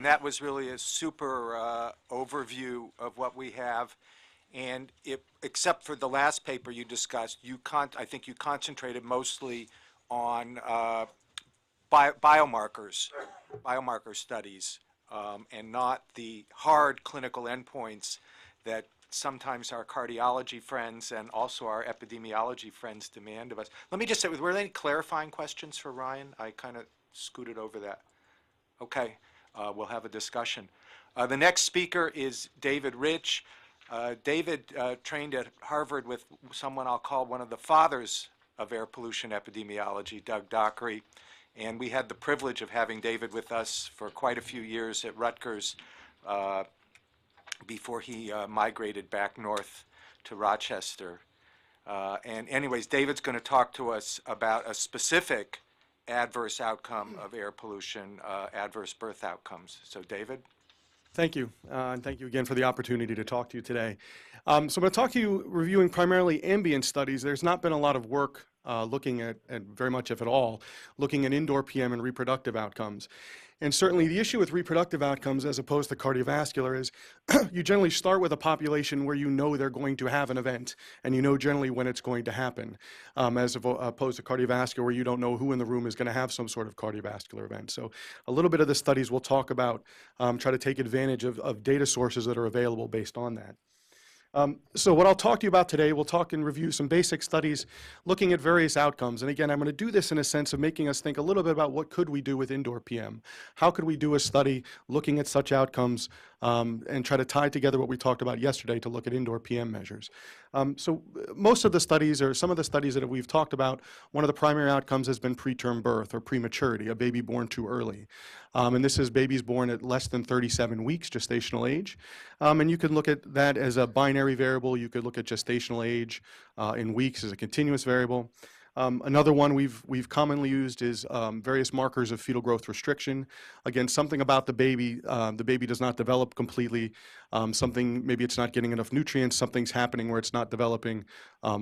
That was really a super overview of what we have. And except for the last paper you discussed, I think you concentrated mostly on biomarkers studies, and not the hard clinical endpoints that sometimes our cardiology friends and also our epidemiology friends demand of us. Let me just say, were there any clarifying questions for Ryan? I kind of scooted over that. Okay, we'll have a discussion. The next speaker is David Rich. David trained at Harvard with someone I'll call one of the fathers of air pollution epidemiology, Doug Dockery. And we had the privilege of having David with us for quite a few years at Rutgers before he migrated back north to Rochester. And anyways, David's going to talk to us about a specific adverse outcome of air pollution, adverse birth outcomes. So David? Thank you, and thank you again for the opportunity to talk to you today. So I'm going to talk to you reviewing primarily ambient studies. There's not been a lot of work looking at very much, if at all, looking at indoor PM and reproductive outcomes. And certainly the issue with reproductive outcomes as opposed to cardiovascular is you generally start with a population where you know they're going to have an event and you know generally when it's going to happen, as opposed to cardiovascular where you don't know who in the room is going to have some sort of cardiovascular event. So a little bit of the studies we'll talk about try to take advantage of data sources that are available based on that. So what I'll talk to you about today, we'll talk and review some basic studies looking at various outcomes. And again, I'm going to do this in a sense of making us think a little bit about what could we do with indoor PM. How could we do a study looking at such outcomes and try to tie together what we talked about yesterday to look at indoor PM measures. So most of the studies, or some of the studies that we've talked about, one of the primary outcomes has been preterm birth or prematurity, a baby born too early. And this is babies born at less than 37 weeks gestational age. And you can look at that as a binary variable. You could look at gestational age in weeks as a continuous variable. Another one we've commonly used is various markers of fetal growth restriction. Again, something about the baby does not develop completely. Maybe it's not getting enough nutrients, something's happening where it's not developing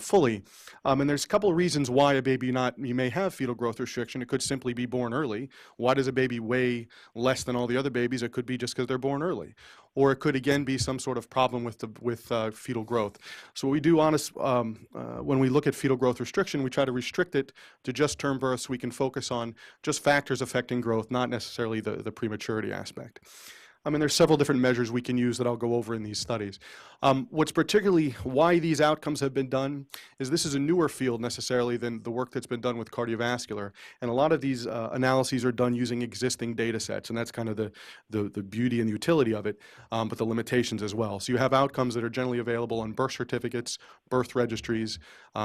fully. And there's a couple of reasons why a baby you may have fetal growth restriction. It could simply be born early. Why does a baby weigh less than all the other babies? It could be just because they're born early. Or it could again be some sort of problem with fetal growth. So what we do when we look at fetal growth restriction, we try to restrict it to just term birth so we can focus on just factors affecting growth, not necessarily the prematurity aspect. I mean, there's several different measures we can use that I'll go over in these studies. What's particularly why these outcomes have been done is this is a newer field necessarily than the work that's been done with cardiovascular. And a lot of these analyses are done using existing data sets, and that's kind of the beauty and utility of it, but the limitations as well. So you have outcomes that are generally available on birth certificates, birth registries,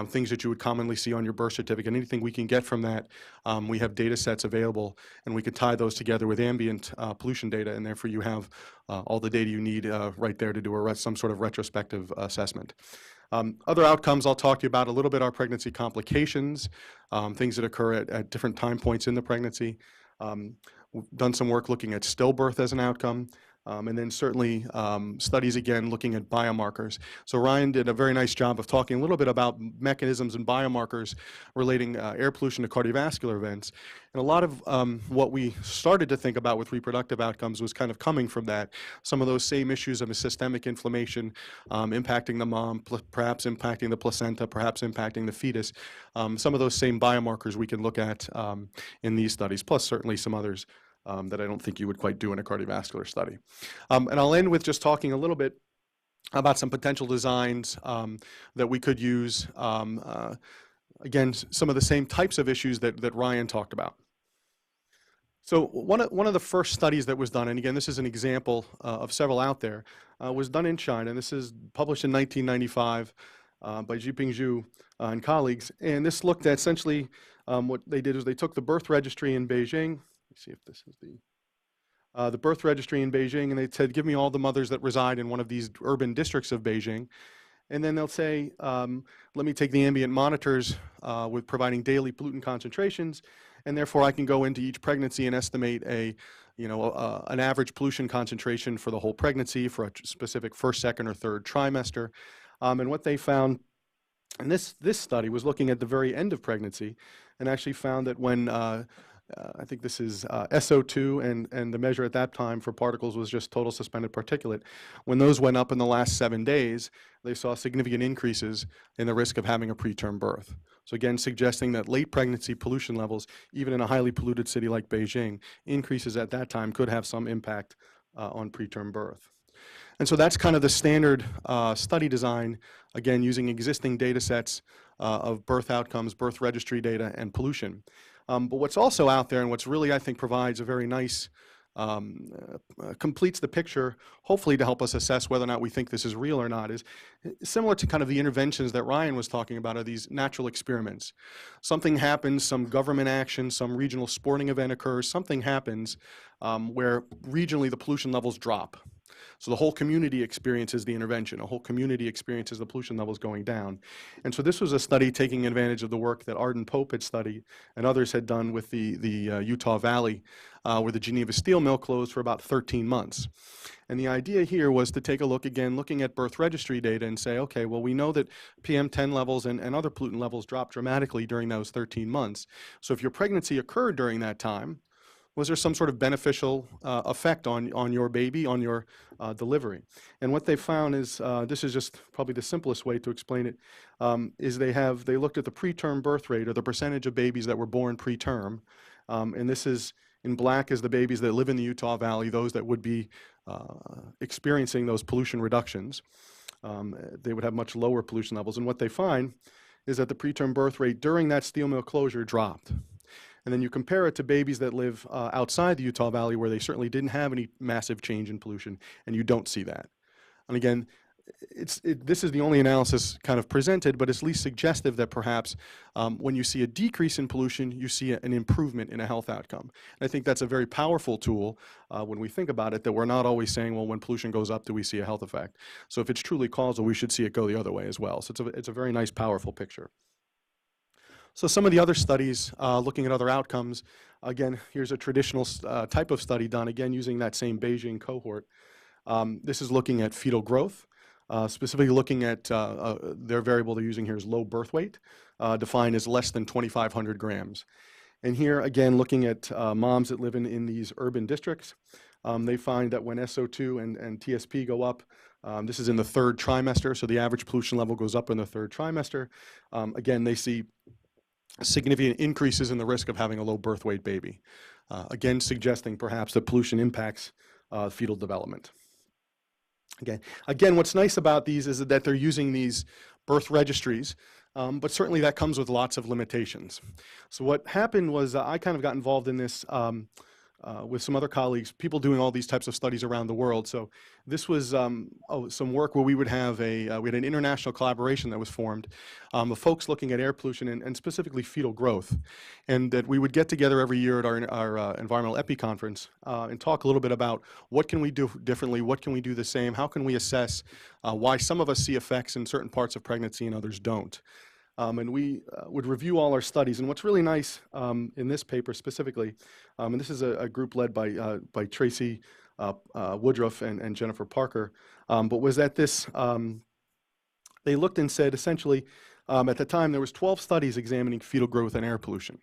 things that you would commonly see on your birth certificate. Anything we can get from that, we have data sets available, and we can tie those together with ambient pollution data, and therefore you have all the data you need right there to do some sort of retrospective assessment. Other outcomes I'll talk to you about a little bit are pregnancy complications, things that occur at different time points in the pregnancy. We've done some work looking at stillbirth as an outcome. And then certainly studies, again, looking at biomarkers. So Ryan did a very nice job of talking a little bit about mechanisms and biomarkers relating air pollution to cardiovascular events. And a lot of what we started to think about with reproductive outcomes was kind of coming from that. Some of those same issues of a systemic inflammation impacting the mom, perhaps impacting the placenta, perhaps impacting the fetus. Some of those same biomarkers we can look at in these studies, plus certainly some others that I don't think you would quite do in a cardiovascular study. And I'll end with just talking a little bit about some potential designs that we could use. Again, some of the same types of issues that Ryan talked about. So one of the first studies that was done, and again, this is an example of several out there, was done in China. And this is published in 1995 by Jiping Zhu and colleagues. And this looked at essentially what they did is they took the birth registry in Beijing. Let's see if this is the birth registry in Beijing, and they said, give me all the mothers that reside in one of these urban districts of Beijing. And then they'll say, let me take the ambient monitors with providing daily pollutant concentrations, and therefore I can go into each pregnancy and estimate an average pollution concentration for the whole pregnancy for a specific first, second, or third trimester. And what they found, and this study was looking at the very end of pregnancy, and actually found that when I think this is SO2, and the measure at that time for particles was just total suspended particulate. When those went up in the last 7 days, they saw significant increases in the risk of having a preterm birth. So again, suggesting that late pregnancy pollution levels, even in a highly polluted city like Beijing, increases at that time could have some impact on preterm birth. And so that's kind of the standard study design, again, using existing data sets of birth outcomes, birth registry data, and pollution. But what's also out there, and what's really, I think, provides a very nice, completes the picture, hopefully to help us assess whether or not we think this is real or not, is similar to kind of the interventions that Ryan was talking about, are these natural experiments. Something happens, some government action, some regional sporting event occurs, something happens where regionally the pollution levels drop. So the whole community experiences the intervention. A whole community experiences the pollution levels going down. And so this was a study taking advantage of the work that Arden Pope had studied and others had done with the Utah Valley, where the Geneva steel mill closed for about 13 months. And the idea here was to take a look, again, looking at birth registry data and say, okay, well, we know that PM10 levels and other pollutant levels dropped dramatically during those 13 months. So if your pregnancy occurred during that time, was there some sort of beneficial effect on your baby, on your delivery? And what they found is, this is just probably the simplest way to explain it, is they looked at the preterm birth rate, or the percentage of babies that were born preterm, and this is in black is the babies that live in the Utah Valley, those that would be experiencing those pollution reductions. They would have much lower pollution levels, and what they find is that the preterm birth rate during that steel mill closure dropped. And then you compare it to babies that live outside the Utah Valley, where they certainly didn't have any massive change in pollution, and you don't see that. And again, this is the only analysis kind of presented, but it's at least suggestive that perhaps when you see a decrease in pollution, you see an improvement in a health outcome. And I think that's a very powerful tool when we think about it, that we're not always saying, well, when pollution goes up, do we see a health effect? So if it's truly causal, we should see it go the other way as well. So it's a very nice, powerful picture. So some of the other studies looking at other outcomes, again, here's a traditional type of study done, again, using that same Beijing cohort. This is looking at fetal growth, specifically looking at their variable they're using here is low birth weight, defined as less than 2,500 grams. And here, again, looking at moms that live in these urban districts, they find that when SO2 and TSP go up, this is in the 3rd trimester, so the average pollution level goes up in the 3rd trimester. Again, they see significant increases in the risk of having a low birth weight baby, again suggesting perhaps that pollution impacts fetal development. Again, what's nice about these is that they're using these birth registries, but certainly that comes with lots of limitations. So what happened was I kind of got involved in this with some other colleagues, people doing all these types of studies around the world. So this was some work where we would have we had an international collaboration that was formed of folks looking at air pollution and specifically fetal growth, and that we would get together every year at our environmental epi conference and talk a little bit about what can we do differently, what can we do the same, how can we assess why some of us see effects in certain parts of pregnancy and others don't. And we would review all our studies. And what's really nice in this paper specifically, and this is a group led by Tracy Woodruff and Jennifer Parker, but was that this, they looked and said essentially, at the time there was 12 studies examining fetal growth and air pollution.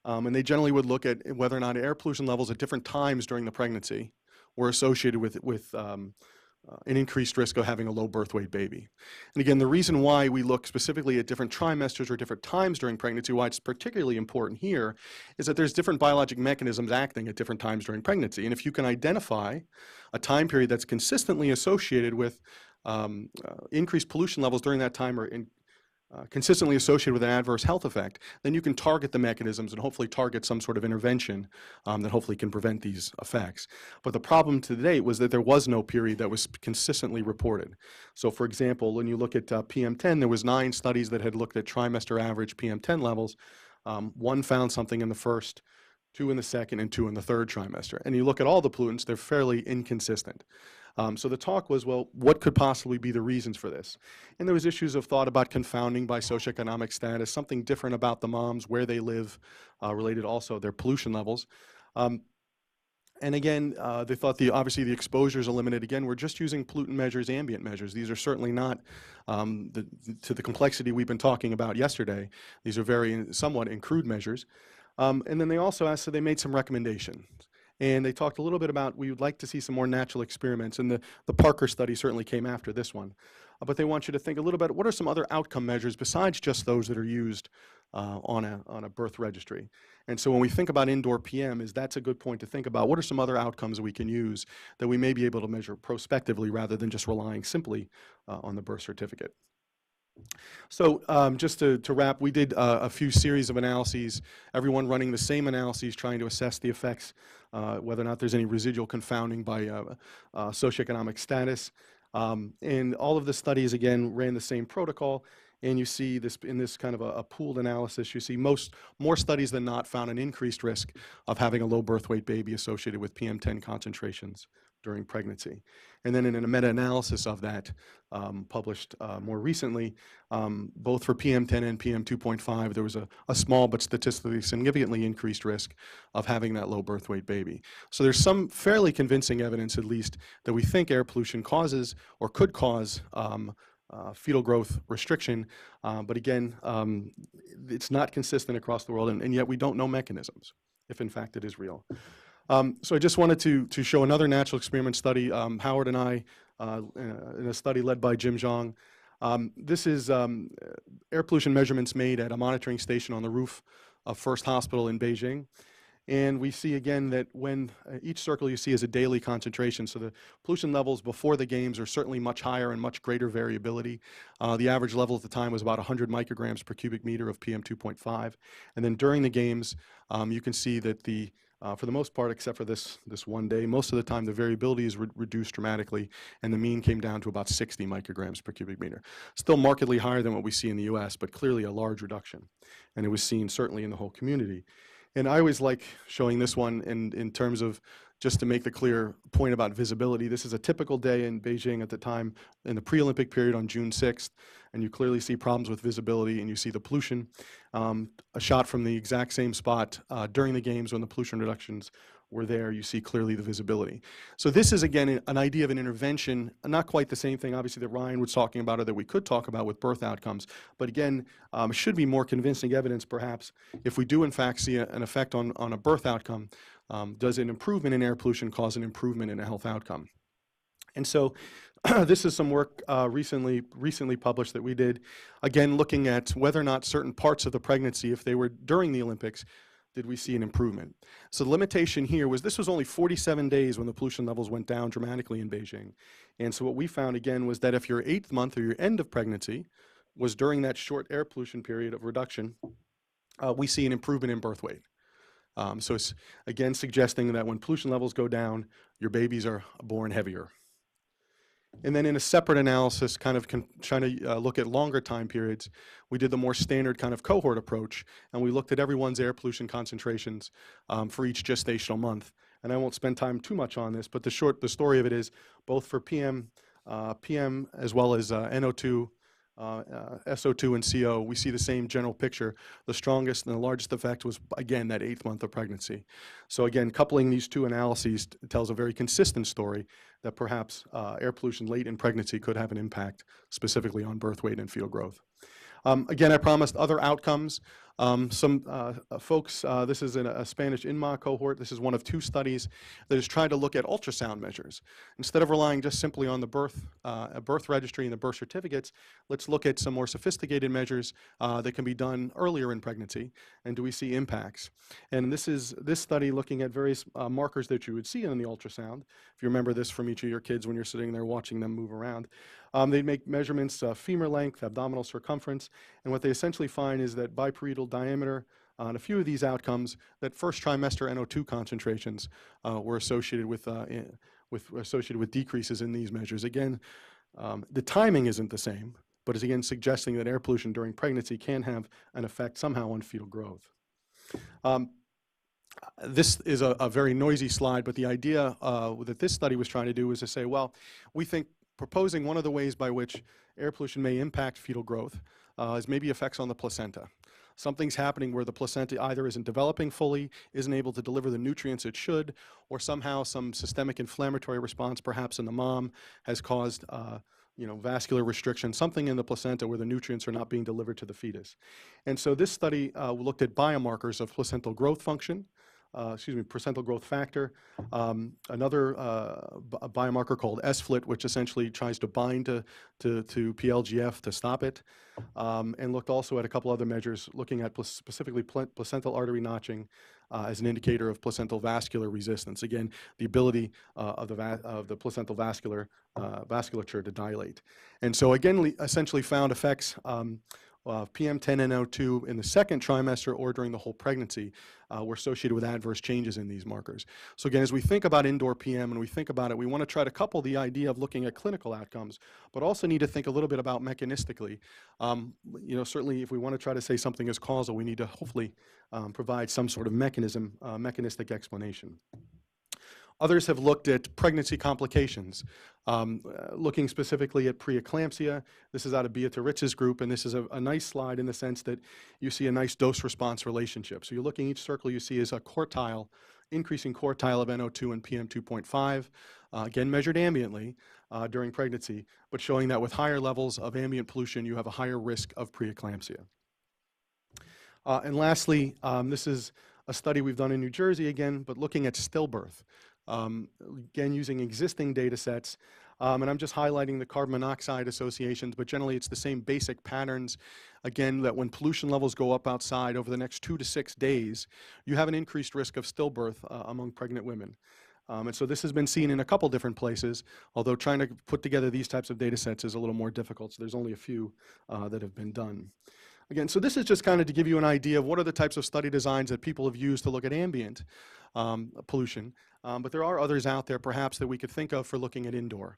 And they generally would look at whether or not air pollution levels at different times during the pregnancy were associated with an increased risk of having a low birth weight baby. And again, the reason why we look specifically at different trimesters or different times during pregnancy, why it's particularly important here, is that there's different biologic mechanisms acting at different times during pregnancy. And if you can identify a time period that's consistently associated with increased pollution levels during that time, or consistently associated with an adverse health effect, then you can target the mechanisms and hopefully target some sort of intervention that hopefully can prevent these effects. But the problem to date was that there was no period that was consistently reported. So for example, when you look at PM10, there was 9 studies that had looked at trimester average PM10 levels. 1 found something in the first, 2 in the second, and 2 in the third trimester. And you look at all the pollutants, they're fairly inconsistent. So the talk was, well, what could possibly be the reasons for this? And there was issues of thought about confounding by socioeconomic status, something different about the moms, where they live, related also their pollution levels. And again, they thought obviously the exposures are limited. Again, we're just using pollutant measures, ambient measures. These are certainly not to the complexity we've been talking about yesterday. These are somewhat in crude measures. And then they also asked, so they made some recommendations. And they talked a little bit about we would like to see some more natural experiments. And the Parker study certainly came after this one. But they want you to think a little bit, what are some other outcome measures besides just those that are used on a birth registry? And so when we think about indoor PM, that's a good point to think about. What are some other outcomes we can use that we may be able to measure prospectively rather than just relying simply on the birth certificate? So just to wrap, we did a few series of analyses, everyone running the same analyses, trying to assess the effects, whether or not there's any residual confounding by socioeconomic status. And all of the studies, again, ran the same protocol. And you see this in this kind of a pooled analysis, you see more studies than not found an increased risk of having a low birth weight baby associated with PM10 concentrations during pregnancy. And then in a meta-analysis of that, published more recently, both for PM10 and PM2.5, there was a small but statistically significantly increased risk of having that low birth weight baby. So there's some fairly convincing evidence, at least, that we think air pollution causes or could cause fetal growth restriction, but again, it's not consistent across the world, and yet we don't know mechanisms, if in fact it is real. So I just wanted to show another natural experiment study. Howard and I, in a study led by Jim Zhang. This is air pollution measurements made at a monitoring station on the roof of First Hospital in Beijing. And we see again that when each circle you see is a daily concentration, so the pollution levels before the games are certainly much higher and much greater variability. The average level at the time was about 100 micrograms per cubic meter of PM2.5. And then during the games, you can see that for the most part, except for this one day, most of the time the variability is reduced dramatically, and the mean came down to about 60 micrograms per cubic meter. Still markedly higher than what we see in the US, but clearly a large reduction. And it was seen certainly in the whole community. And I always like showing this one in terms of just to make the clear point about visibility. This is a typical day in Beijing at the time in the pre-Olympic period on June 6th, and you clearly see problems with visibility, and you see the pollution. A shot from the exact same spot during the games when the pollution reductions were there, you see clearly the visibility. So this is, again, an idea of an intervention, not quite the same thing, obviously, that Ryan was talking about or that we could talk about with birth outcomes, but again, should be more convincing evidence, perhaps, if we do, in fact, see an effect on a birth outcome. Does an improvement in air pollution cause an improvement in a health outcome? And so this is some work recently published that we did, again, looking at whether or not certain parts of the pregnancy, if they were during the Olympics, did we see an improvement. So the limitation here was this was only 47 days when the pollution levels went down dramatically in Beijing. And so what we found, again, was that if your 8th month or your end of pregnancy was during that short air pollution period of reduction, we see an improvement in birth weight. So it's, again, suggesting that when pollution levels go down, your babies are born heavier. And then in a separate analysis, kind of trying to look at longer time periods, we did the more standard kind of cohort approach, and we looked at everyone's air pollution concentrations for each gestational month. And I won't spend time too much on this, but the story of it is both for PM as well as NO2, SO2 and CO, we see the same general picture. The strongest and the largest effect was, again, that 8th month of pregnancy. So again, coupling these two analyses tells a very consistent story that perhaps air pollution late in pregnancy could have an impact specifically on birth weight and fetal growth. Again, I promised other outcomes. Some folks, this is in a Spanish INMA cohort. This is one of 2 studies that is trying to look at ultrasound measures. Instead of relying just simply on the birth registry and the birth certificates, let's look at some more sophisticated measures that can be done earlier in pregnancy, and do we see impacts? And this study looking at various markers that you would see in the ultrasound. If you remember this from each of your kids when you're sitting there watching them move around. They make measurements, femur length, abdominal circumference, and what they essentially find is that biparietal diameter on a few of these outcomes, that first trimester NO2 concentrations were associated with decreases in these measures. Again, the timing isn't the same, but is again suggesting that air pollution during pregnancy can have an effect somehow on fetal growth. This is a very noisy slide, but the idea that this study was trying to do was to say, well, we think proposing one of the ways by which air pollution may impact fetal growth is maybe effects on the placenta. Something's happening where the placenta either isn't developing fully, isn't able to deliver the nutrients it should, or somehow some systemic inflammatory response perhaps in the mom has caused vascular restriction, something in the placenta where the nutrients are not being delivered to the fetus. And so this study looked at biomarkers of placental growth function, placental growth factor, another biomarker called SFLT, which essentially tries to bind to PLGF to stop it, and looked also at a couple other measures looking at specifically placental artery notching as an indicator of placental vascular resistance. Again, the ability of the placental vasculature to dilate. And so again, essentially found effects PM10NO2 in the second trimester or during the whole pregnancy were associated with adverse changes in these markers. So again, as we think about indoor PM and we think about it, we want to try to couple the idea of looking at clinical outcomes, but also need to think a little bit about mechanistically. Certainly if we want to try to say something is causal, we need to hopefully provide some sort of mechanistic explanation. Others have looked at pregnancy complications, looking specifically at preeclampsia. This is out of Beatritz's group, and this is a nice slide in the sense that you see a nice dose-response relationship. So you're looking, each circle you see is a quartile, increasing quartile of NO2 and PM2.5, again measured ambiently during pregnancy, but showing that with higher levels of ambient pollution, you have a higher risk of preeclampsia. And lastly, this is a study we've done in New Jersey again, but looking at stillbirth. Again, using existing data sets, and I'm just highlighting the carbon monoxide associations, but generally it's the same basic patterns. Again, that when pollution levels go up outside over the next 2 to 6 days, you have an increased risk of stillbirth among pregnant women. And so this has been seen in a couple different places, although trying to put together these types of data sets is a little more difficult, so there's only a few that have been done. Again, so this is just kind of to give you an idea of what are the types of study designs that people have used to look at ambient pollution. But there are others out there perhaps that we could think of for looking at indoor.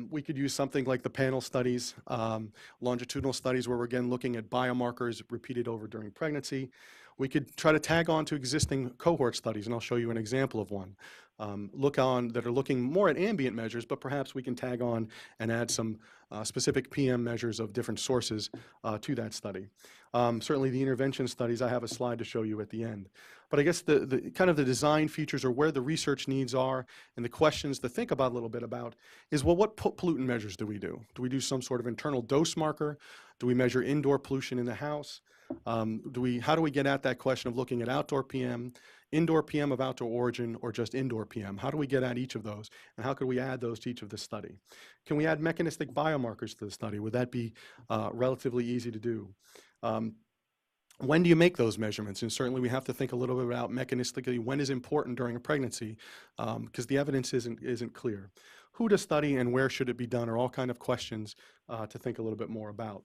We could use something like the panel studies, longitudinal studies where we're again looking at biomarkers repeated over during pregnancy. We could try to tag on to existing cohort studies, and I'll show you an example of one. That are looking more at ambient measures, but perhaps we can tag on and add some specific PM measures of different sources to that study. Certainly the intervention studies, I have a slide to show you at the end. But I guess the kind of the design features or where the research needs are and the questions to think about a little bit about is, well, what pollutant measures do we do? Do we do some sort of internal dose marker? Do we measure indoor pollution in the house? How do we get at that question of looking at outdoor PM, indoor PM of outdoor origin, or just indoor PM? How do we get at each of those? And how could we add those to each of the study? Can we add mechanistic biomarkers to the study? Would that be relatively easy to do? When do you make those measurements? And certainly we have to think a little bit about mechanistically when is important during a pregnancy, because the evidence isn't clear. Who to study and where should it be done are all kind of questions to think a little bit more about.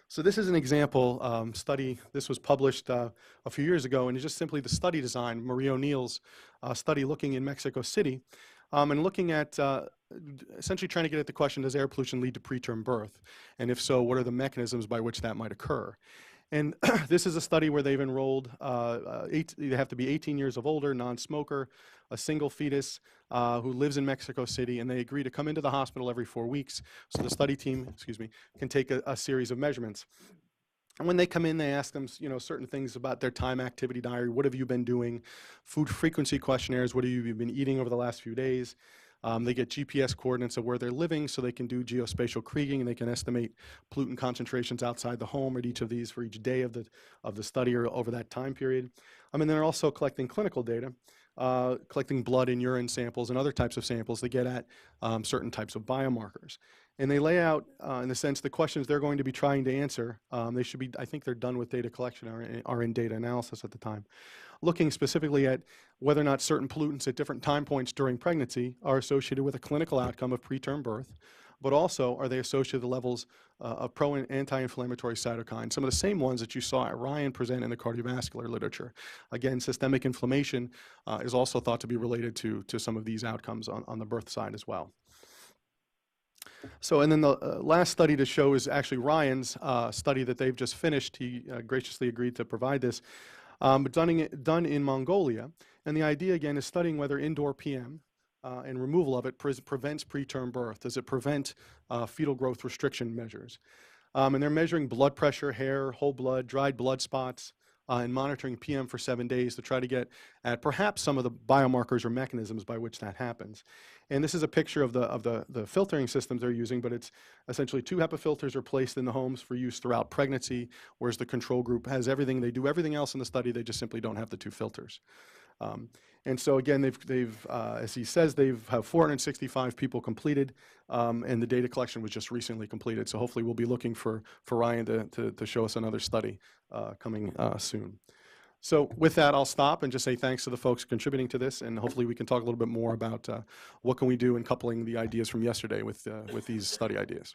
So this is an example study. This was published a few years ago, and it's just simply the study design, Marie O'Neill's study looking in Mexico City, and looking at essentially trying to get at the question, does air pollution lead to preterm birth? And if so, what are the mechanisms by which that might occur? And this is a study where they've enrolled, they have to be 18 years of older, non-smoker, a single fetus who lives in Mexico City, and they agree to come into the hospital every 4 weeks so the study team, can take a series of measurements. And when they come in, they ask them, certain things about their time activity diary. What have you been doing? Food frequency questionnaires. What have you been eating over the last few days? They get GPS coordinates of where they're living so they can do geospatial kriging, and they can estimate pollutant concentrations outside the home at each of these for each day of the study or over that time period. And they're also collecting clinical data, collecting blood and urine samples and other types of samples to get at certain types of biomarkers. And they lay out, in the sense, the questions they're going to be trying to answer. They should be, I think they're done with data collection or are in data analysis at the time, looking specifically at whether or not certain pollutants at different time points during pregnancy are associated with a clinical outcome of preterm birth, but also are they associated with levels of pro and anti-inflammatory cytokines, some of the same ones that you saw at Ryan present in the cardiovascular literature. Again, systemic inflammation is also thought to be related to some of these outcomes on the birth side as well. So, and then the last study to show is actually Ryan's study that they've just finished. He graciously agreed to provide this, but done in Mongolia. And the idea, again, is studying whether indoor PM and removal of it prevents preterm birth. Does it prevent fetal growth restriction measures? And they're measuring blood pressure, hair, whole blood, dried blood spots, and monitoring PM for 7 days to try to get at perhaps some of the biomarkers or mechanisms by which that happens. And this is a picture of the filtering systems they're using, but it's essentially 2 HEPA filters are placed in the homes for use throughout pregnancy, whereas the control group has everything. They do everything else in the study. They just simply don't have the 2 filters. And so again, as he says, they've have 465 people completed, and the data collection was just recently completed. So hopefully we'll be looking for Ryan to show us another study coming soon. So with that, I'll stop and just say thanks to the folks contributing to this, and hopefully we can talk a little bit more about what can we do in coupling the ideas from yesterday with these study ideas.